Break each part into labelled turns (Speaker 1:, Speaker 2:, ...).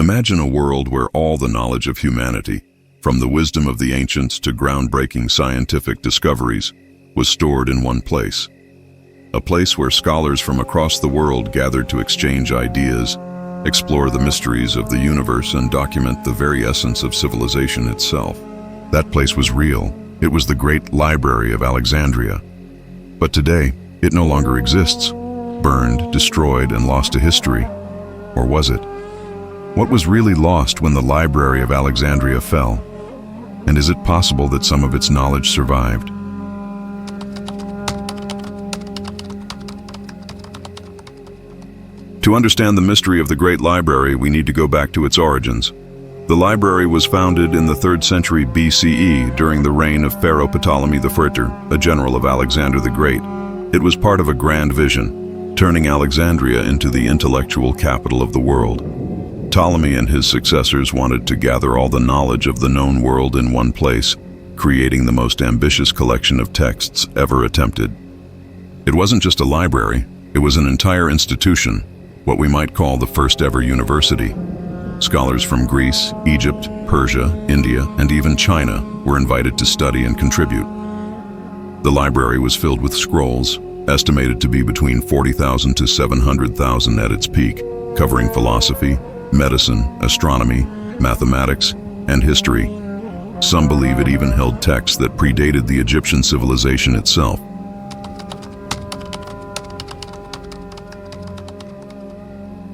Speaker 1: Imagine a world where all the knowledge of humanity, from the wisdom of the ancients to groundbreaking scientific discoveries, was stored in one place. A place where scholars from across the world gathered to exchange ideas, explore the mysteries of the universe, and document the very essence of civilization itself. That place was real. It was the Great Library of Alexandria. But today, it no longer exists, burned, destroyed, and lost to history. Or was it? What was really lost when the Library of Alexandria fell? And is it possible that some of its knowledge survived? To understand the mystery of the Great Library, we need to go back to its origins. The library was founded in the 3rd century BCE during the reign of Pharaoh Ptolemy I, a general of Alexander the Great. It was part of a grand vision, turning Alexandria into the intellectual capital of the world. Ptolemy and his successors wanted to gather all the knowledge of the known world in one place, creating the most ambitious collection of texts ever attempted. It wasn't just a library, it was an entire institution, what we might call the first ever university. Scholars from Greece, Egypt, Persia, India, and even China were invited to study and contribute. The library was filled with scrolls, estimated to be between 40,000 to 700,000 at its peak, covering philosophy, medicine, astronomy, mathematics, and history. Some believe it even held texts that predated the Egyptian civilization itself.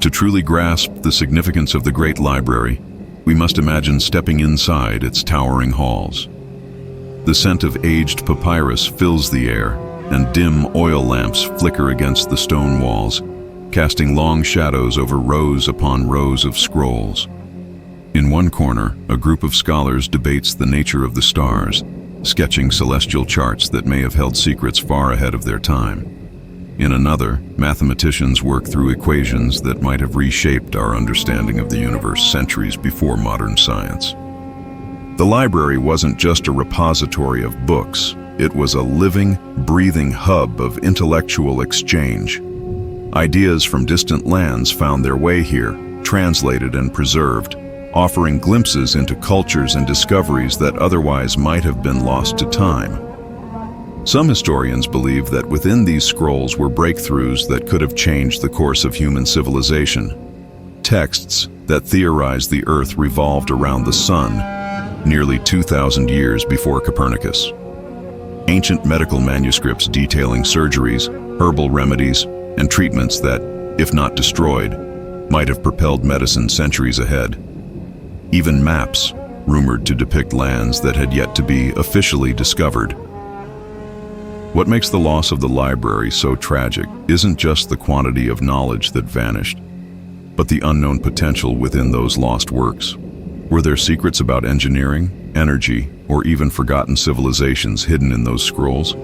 Speaker 1: To truly grasp the significance of the Great Library, we must imagine stepping inside its towering halls. The scent of aged papyrus fills the air, and dim oil lamps flicker against the stone walls, casting long shadows over rows upon rows of scrolls. In one corner, a group of scholars debates the nature of the stars, sketching celestial charts that may have held secrets far ahead of their time. In another, mathematicians work through equations that might have reshaped our understanding of the universe centuries before modern science. The library wasn't just a repository of books, it was a living, breathing hub of intellectual exchange. Ideas from distant lands found their way here, translated and preserved, offering glimpses into cultures and discoveries that otherwise might have been lost to time. Some historians believe that within these scrolls were breakthroughs that could have changed the course of human civilization. Texts that theorized the Earth revolved around the sun, nearly 2,000 years before Copernicus. Ancient medical manuscripts detailing surgeries, herbal remedies, and treatments that, if not destroyed, might have propelled medicine centuries ahead. Even maps, rumored to depict lands that had yet to be officially discovered. What makes the loss of the library so tragic isn't just the quantity of knowledge that vanished, but the unknown potential within those lost works. Were there secrets about engineering, energy, or even forgotten civilizations hidden in those scrolls?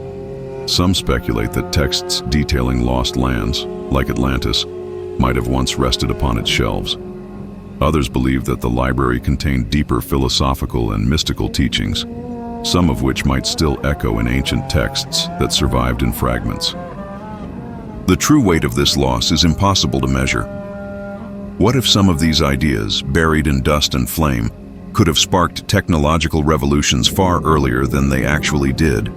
Speaker 1: Some speculate that texts detailing lost lands, like Atlantis, might have once rested upon its shelves. Others believe that the library contained deeper philosophical and mystical teachings, some of which might still echo in ancient texts that survived in fragments. The true weight of this loss is impossible to measure. What if some of these ideas, buried in dust and flame, could have sparked technological revolutions far earlier than they actually did?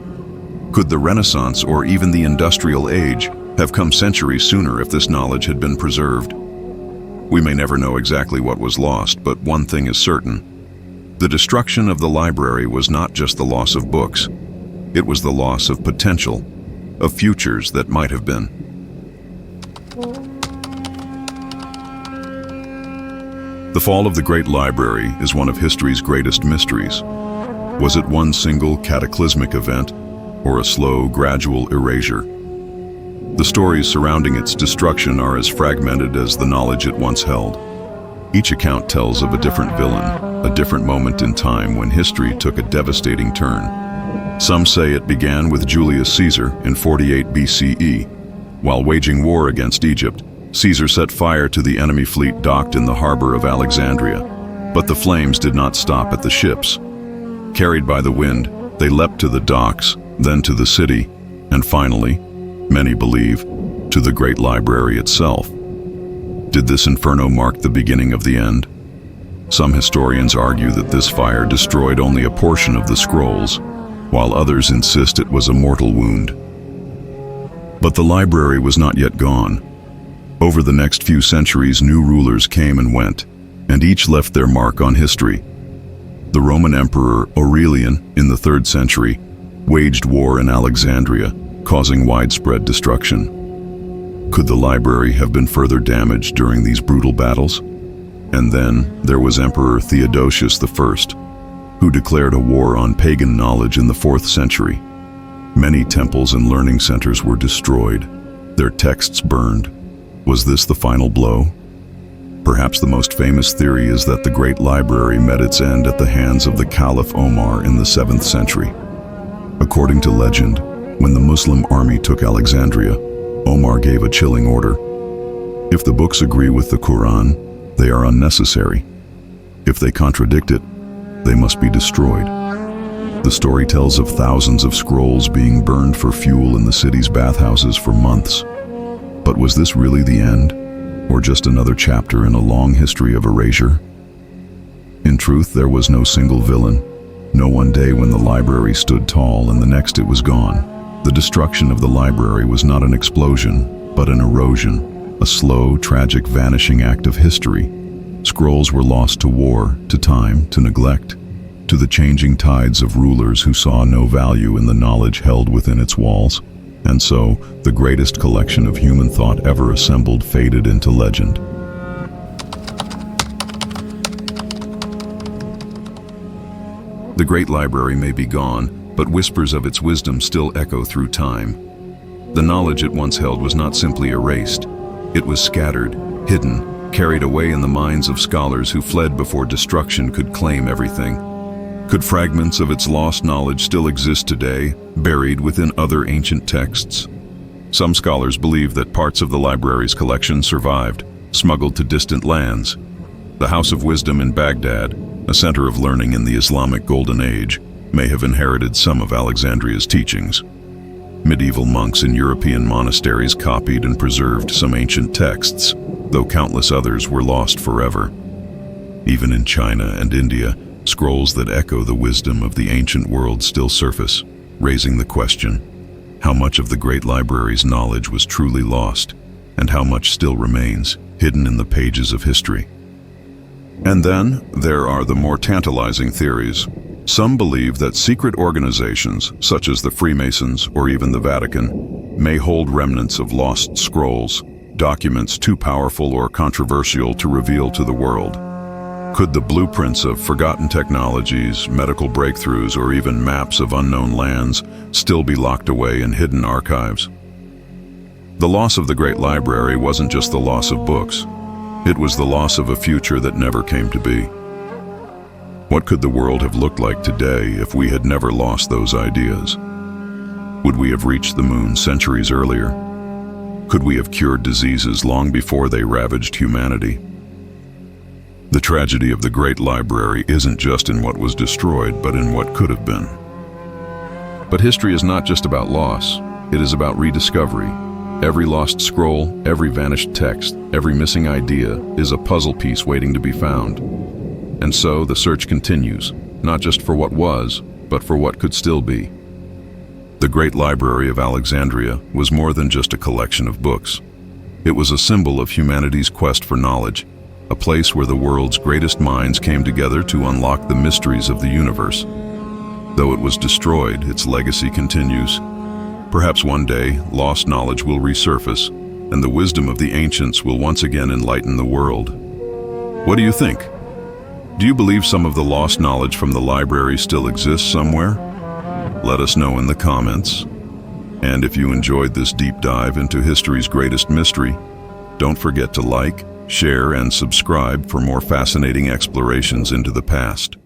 Speaker 1: Could the Renaissance or even the Industrial Age have come centuries sooner if this knowledge had been preserved? We may never know exactly what was lost, but one thing is certain. The destruction of the library was not just the loss of books. It was the loss of potential, of futures that might have been. The fall of the Great Library is one of history's greatest mysteries. Was it one single cataclysmic event, or a slow, gradual erasure? The stories surrounding its destruction are as fragmented as the knowledge it once held. Each account tells of a different villain, a different moment in time when history took a devastating turn. Some say it began with Julius Caesar in 48 BCE. While waging war against Egypt, Caesar set fire to the enemy fleet docked in the harbor of Alexandria. But the flames did not stop at the ships. Carried by the wind, they leapt to the docks, then to the city, and finally, many believe, to the Great Library itself. Did this inferno mark the beginning of the end, Some historians argue that this fire destroyed only a portion of the scrolls, while others insist it was a mortal wound. But the library was not yet gone. Over the next few centuries, new rulers came and went, and each left their mark on history. The Roman Emperor Aurelian, in the 3rd century, waged war in Alexandria, causing widespread destruction. Could the library have been further damaged during these brutal battles? And then there was Emperor Theodosius I, who declared a war on pagan knowledge in the 4th century. Many temples and learning centers were destroyed, their texts burned. Was this the final blow? Perhaps the most famous theory is that the Great Library met its end at the hands of the Caliph Omar in the 7th century. According to legend, when the Muslim army took Alexandria, Omar gave a chilling order. If the books agree with the Quran, they are unnecessary. If they contradict it, they must be destroyed. The story tells of thousands of scrolls being burned for fuel in the city's bathhouses for months. But was this really the end, or just another chapter in a long history of erasure? In truth, there was no single villain. No one day when the library stood tall and the next it was gone. The destruction of the library was not an explosion, but an erosion, a slow, tragic vanishing act of history. Scrolls were lost to war, to time, to neglect, to the changing tides of rulers who saw no value in the knowledge held within its walls. And so, the greatest collection of human thought ever assembled faded into legend. The Great Library may be gone, but whispers of its wisdom still echo through time. The knowledge it once held was not simply erased. It was scattered, hidden, carried away in the minds of scholars who fled before destruction could claim everything. Could fragments of its lost knowledge still exist today, buried within other ancient texts? Some scholars believe that parts of the library's collection survived, smuggled to distant lands. The House of Wisdom in Baghdad, a center of learning in the Islamic Golden Age, may have inherited some of Alexandria's teachings. Medieval monks in European monasteries copied and preserved some ancient texts, though countless others were lost forever. Even in China and India, scrolls that echo the wisdom of the ancient world still surface, raising the question, how much of the Great Library's knowledge was truly lost, and how much still remains, hidden in the pages of history? And then, there are the more tantalizing theories. Some believe that secret organizations, such as the Freemasons or even the Vatican, may hold remnants of lost scrolls, documents too powerful or controversial to reveal to the world. Could the blueprints of forgotten technologies, medical breakthroughs, or even maps of unknown lands still be locked away in hidden archives? The loss of the Great Library wasn't just the loss of books. It was the loss of a future that never came to be. What could the world have looked like today if we had never lost those ideas? Would we have reached the moon centuries earlier? Could we have cured diseases long before they ravaged humanity? The tragedy of the Great Library isn't just in what was destroyed, but in what could have been. But history is not just about loss, it is about rediscovery. Every lost scroll, every vanished text, every missing idea is a puzzle piece waiting to be found. And so the search continues, not just for what was, but for what could still be. The Great Library of Alexandria was more than just a collection of books. It was a symbol of humanity's quest for knowledge, a place where the world's greatest minds came together to unlock the mysteries of the universe. Though it was destroyed, its legacy continues. Perhaps one day, lost knowledge will resurface, and the wisdom of the ancients will once again enlighten the world. What do you think? Do you believe some of the lost knowledge from the library still exists somewhere? Let us know in the comments. And if you enjoyed this deep dive into history's greatest mystery, don't forget to like, share, and subscribe for more fascinating explorations into the past.